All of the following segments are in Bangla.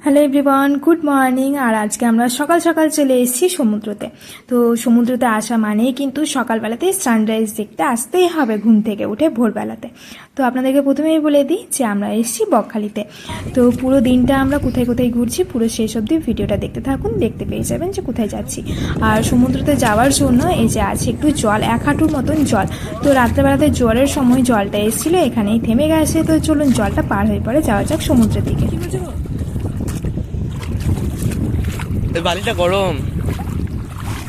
Hello everyone, good morning. আর আজকে আমরা সকাল সকাল চলে এসেছি সমুদ্রতে। তো সমুদ্রতে আসা মানেই কিন্তু সকালবেলাতে সানরাইজ দেখতে আসতেই হবে ঘুম থেকে উঠে ভোরবেলাতে। তো আপনাদেরকে প্রথমেই বলে দিই যে আমরা এসেছি বকখালিতে। তো পুরো দিনটা আমরা কোথায় কোথায় ঘুরছি পুরো শেষ অবধি ভিডিওটা দেখতে থাকুন, দেখতে পেয়ে যাবেন যে কোথায় যাচ্ছি। আর সমুদ্রতে যাওয়ার জন্য এই যে আছে একটু জল, 1 হাঁটুর মতন জল। তো রাত্রেবেলাতে জোয়ারের সময় জলটা এসেছিলো, এখানেই থেমে গেছে। তো চলুন জলটা পার হয়ে পরে যাওয়া যাক সমুদ্রের দিকে। বালিটা গরম,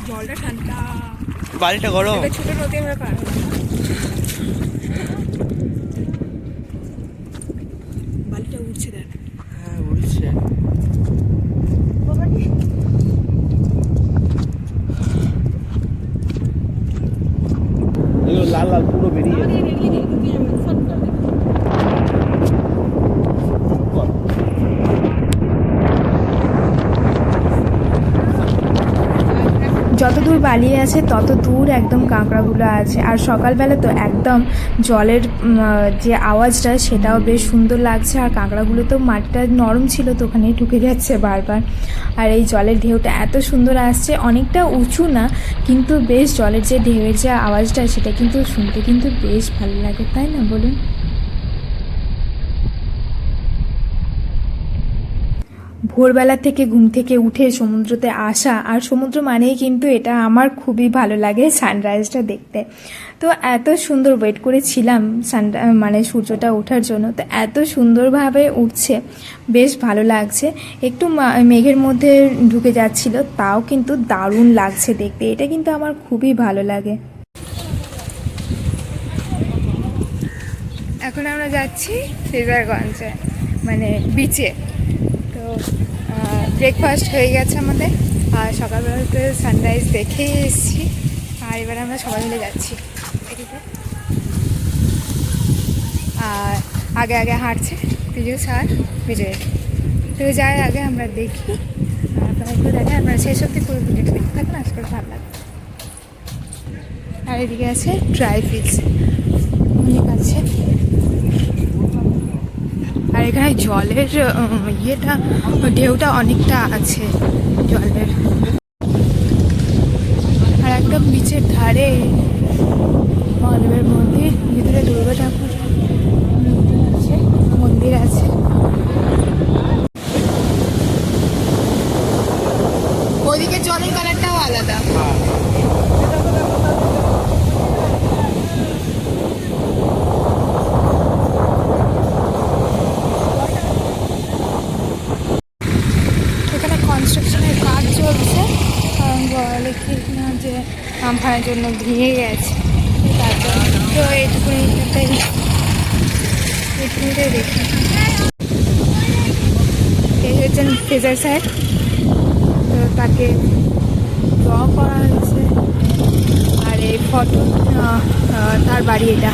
জলটা ঠান্ডা, বালিটা গরম। ছোট নদী আমরা পার হলাম, বালিটা উঠছে দেখ। হ্যাঁ উঠছে। লাল লাল পুরো বেরিয়ে যত দূর বালি আছে তত দূর একদম কাঁকড়াগুলো আছে। আর সকালবেলা তো একদম জলের যে আওয়াজটা সেটাও বেশ সুন্দর লাগছে। আর কাঁকড়াগুলো তো মাটিটা নরম ছিল তো ওখানেই ঢুকে যাচ্ছে বারবার। আর এই জলের ঢেউটা এত সুন্দর আসছে, অনেকটা উঁচু না কিন্তু বেশ জলের যে ঢেউয়ের যে আওয়াজটা সেটা কিন্তু শুনতে কিন্তু বেশ ভালো লাগে, তাই না বলুন? ভোরবেলা থেকে ঘুম থেকে উঠে সমুদ্রতে আসা, আর সমুদ্র মানেই কিন্তু এটা আমার খুবই ভালো লাগে সানরাইজটা দেখতে। তো এত সুন্দর ওয়েট করেছিলাম মানে সূর্যটা ওঠার জন্য, তো এত সুন্দরভাবে উঠছে, বেশ ভালো লাগছে। একটু মেঘের মধ্যে ঢুকে যাচ্ছিল, তাও কিন্তু দারুণ লাগছে দেখতে। এটা কিন্তু আমার খুবই ভালো লাগে। এখন আমরা যাচ্ছি ফ্রেজারগঞ্জে, মানে বিচে। তো ব্রেকফাস্ট হয়ে গেছে আমাদের, আর সকালবেলাতে সানরাইজ দেখেই এসেছি। আর এবারে আমরা সবাই মিলে যাচ্ছি এদিকে। আর আগে আগে হাঁটছে পীযূষ আর বিজয়। তো যাই আগে আমরা দেখি, আপনারা একটু দেখেন, আপনারা সেই সত্যি পুরো ভিডিওটা দেখতে থাকুন, আজকে ভালো লাগবে। আর এদিকে আছে ড্রাই ফিশ, অনেক আছে। আর এখানে জলের ইয়েটা, ঢেউটা অনেকটা আছে জলের। আর একদম বিচের ধারে মহাদেবের মন্দির, ভিতরে দুর্গা ঠাকুর আছে, মন্দির আছে। ওদিকে জলের কালারটাও আলাদা। কনস্ট্রাকশনের কাজ চলছে, কারণ বলে কি না যে আমফানের জন্য ভেঙে গেছে। তারপর তো এইটুকুনিটাই দেখি। এই হচ্ছেন ফ্রেজার স্যার, তো তাকে ড্র করা হয়েছে। আর এই ফটো তার বাড়ি, এটা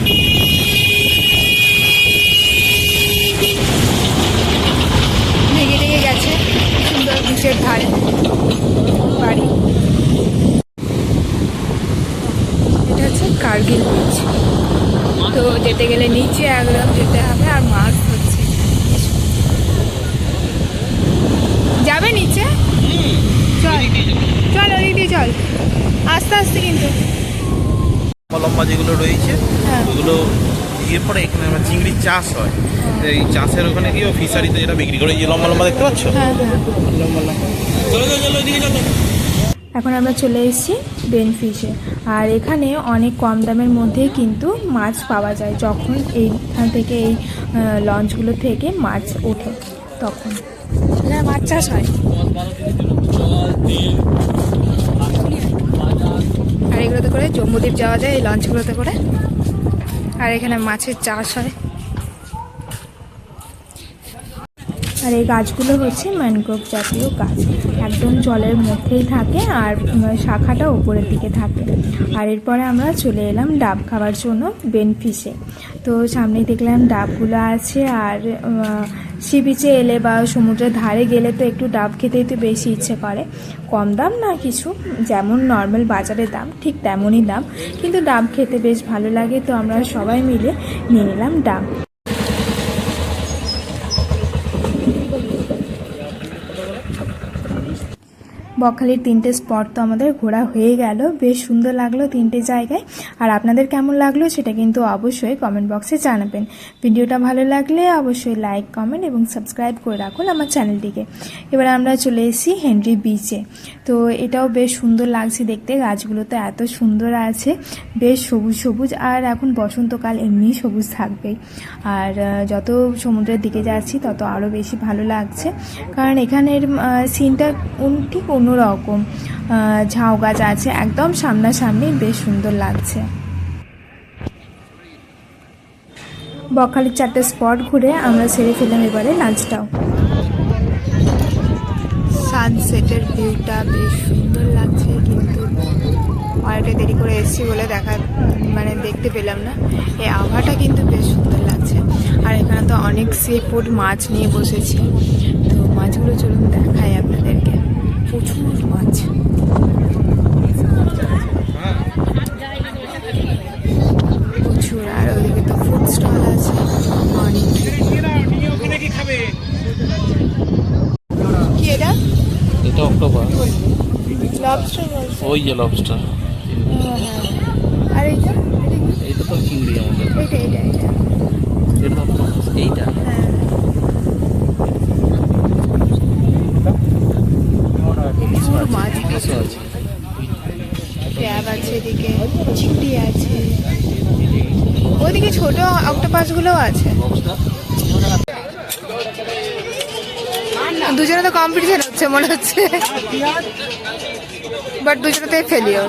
ভেঙে ভেঙে গেছে, সুন্দর বিচের ধারে বাড়ি। এটা হচ্ছে কার্গিল বিচ। তো যেতে গেলে নিচে একদম যেতে হবে, আর মাছ ধরছে। যাবে নিচে? চল চল, ওই দিয়ে চল, আস্তে আস্তে কিন্তু। লম্বা যেগুলো রয়েছে ওগুলো ইয়ে পরে এখানে আমরা চিংড়ির চাষ হয়। এই চাষের ওখানে গিয়ে ফিশারিতে যেটা বিক্রি করে, এই যে লম্বা লম্বা দেখতে পাচ্ছ, লম্বা লম্বা। চলো চলো ওইদিকে চলো। এখন আমরা চলে এসেছি বেনফিশে। আর এখানে অনেক কম দামের মধ্যেই কিন্তু মাছ পাওয়া যায়, যখন এইখান থেকে এই লঞ্চগুলো থেকে মাছ ওঠে তখন মাছ চাষ হয়। আর এগুলোতে করে জম্মুদ্বীপ যাওয়া যায় এই লঞ্চগুলোতে করে। আর এখানে মাছের চাষ হয়। আর এই গাছগুলো হচ্ছে ম্যানগ্রোভ জাতীয় গাছ, একদম জলের মধ্যেই থাকে, আর শাখাটা ওপরের দিকে থাকে। আর এরপরে আমরা চলে এলাম ডাব খাওয়ার জন্য বেনফিশে। তো সামনেই দেখলাম ডাবগুলো আছে। আর সি বিচে এলে বা সমুদ্রের ধারে গেলে তো একটু ডাব খেতেই তো বেশি ইচ্ছে করে। কম দাম না কিছু, যেমন নর্মাল বাজারের দাম ঠিক তেমনই দাম, কিন্তু ডাব খেতে বেশ ভালো লাগে। তো আমরা সবাই মিলে নিয়ে নিলাম ডাব। বকখালির 3টে স্পট তো আমাদের ঘোরা হয়ে গেল। বেশ সুন্দর লাগলো 3টে জায়গায়। আর আপনাদের কেমন লাগলো সেটা কিন্তু অবশ্যই কমেন্ট বক্সে জানাবেন। ভিডিওটা ভালো লাগলে অবশ্যই লাইক, কমেন্ট এবং সাবস্ক্রাইব করে রাখুন আমার চ্যানেলটিকে। এবার আমরা চলে এসেছি হেনরি বিচে। তো এটাও বেশ সুন্দর লাগছে দেখতে, গাছগুলো তো এত সুন্দর আছে, বেশ সবুজ সবুজ। আর এখন বসন্তকাল, এমনি সবুজ থাকবেই। আর যত সমুদ্রের দিকে যাচ্ছি তত আরও বেশি ভালো লাগছে, কারণ এখানের সিনটা ঠিক অন্যরকম। ঝাউ গাছ আছে একদম সামনাসামনি, বেশ সুন্দর লাগছে। বকখালির 4টে স্পট ঘুরে আমরা সেরে ফেললাম এবারে লাঞ্চটাও। সানসেটের ভিউটা বেশ সুন্দর লাগছে, কিন্তু অনেকটা দেরি করে এসেছি বলে দেখতে পেলাম না। এই আবহাওয়াটা কিন্তু বেশ সুন্দর লাগছে। আর এখানে তো অনেক সি ফুড মাছ নিয়ে বসেছে, তো মাছগুলো চলুন দেখাই আপনাদেরকে। প্রচুর মাছ, প্রচুর। আর ওদিকে তো ফুড স্টল আছে অনেক। কি এটা? এটা অক্টোপাস, লবস্টার। ওই যে লবস্টার। আর এইটা এইটা তো চিংড়ি আমাদের। এইটা এটা অক্টোপাস, এইটা। মাছ কিছু আছে, ক্র্যাব আছে, এদিকে চিংড়ি আছে, ওইদিকে ছোট অক্টোপাসগুলোও আছে। দুজনে তো কম্পিটিশন হচ্ছে মনে হচ্ছে, বাট দুজনেতেই ফেলিও।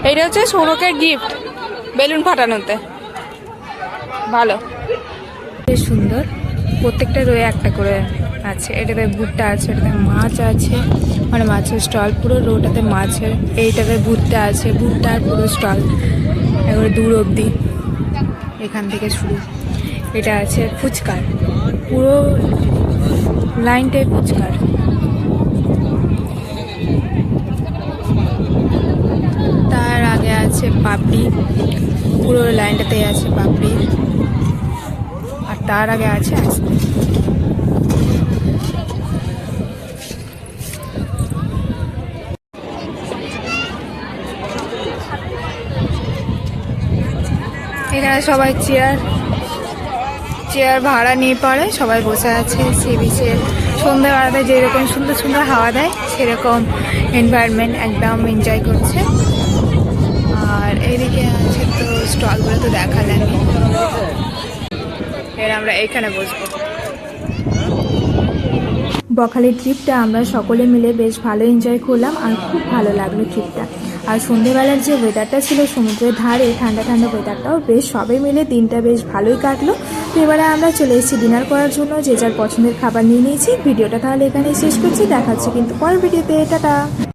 এইটা হচ্ছে সৌরকের গিফট, বেলুন ফাটানোতে। ভালো, বেশ সুন্দর। প্রত্যেকটা রয়ে একটা করে আছে। এটাতে ভুট্টা আছে, এটাতে মাছ আছে, মানে মাছের স্টল পুরো রোটাতে মাছের। এইটাতে ভুট্টা আছে, ভুট্টার পুরো স্টল এবারে দূর অবধি, এখান থেকে শুরু। এটা আছে ফুচকার, পুরো লাইনটাই ফুচকার। তার আগে আছে পাপড়ি, পুরো লাইনটাতেই আছে পাপড়ি। আর তার আগে আছে আইসক্রিম। এখানে সবাই চেয়ার ভাড়া নিয়ে পড়ে, সবাই বসে আছে সি বিচে। সন্ধ্যাবেলাতে যেরকম সুন্দর সুন্দর হাওয়া দেয় সেরকম এনভায়রনমেন্ট, একদম এনজয় করছে। আর এইদিকে আছে তো স্টলগুলো তো দেখালেন। এর আমরা এইখানে বসবো। বকখালির ট্রিপটা আমরা সকলে মিলে বেশ ভালো এনজয় করলাম, আর খুব ভালো লাগলো ট্রিপটা। আর সন্ধ্যেবেলার যে ওয়েদারটা ছিল সমুদ্রের ধারে, ঠান্ডা ঠান্ডা ওয়েদারটাও বেশ, সবাই মিলে দিনটা বেশ ভালোই কাটলো। তো এবারে আমরা চলে এসেছি ডিনার করার জন্য, যে যার পছন্দের খাবার নিয়ে নিয়েছি। ভিডিওটা তাহলে এখানেই শেষ করছি, দেখাচ্ছি কিন্তু পরের ভিডিওতে। টাটা।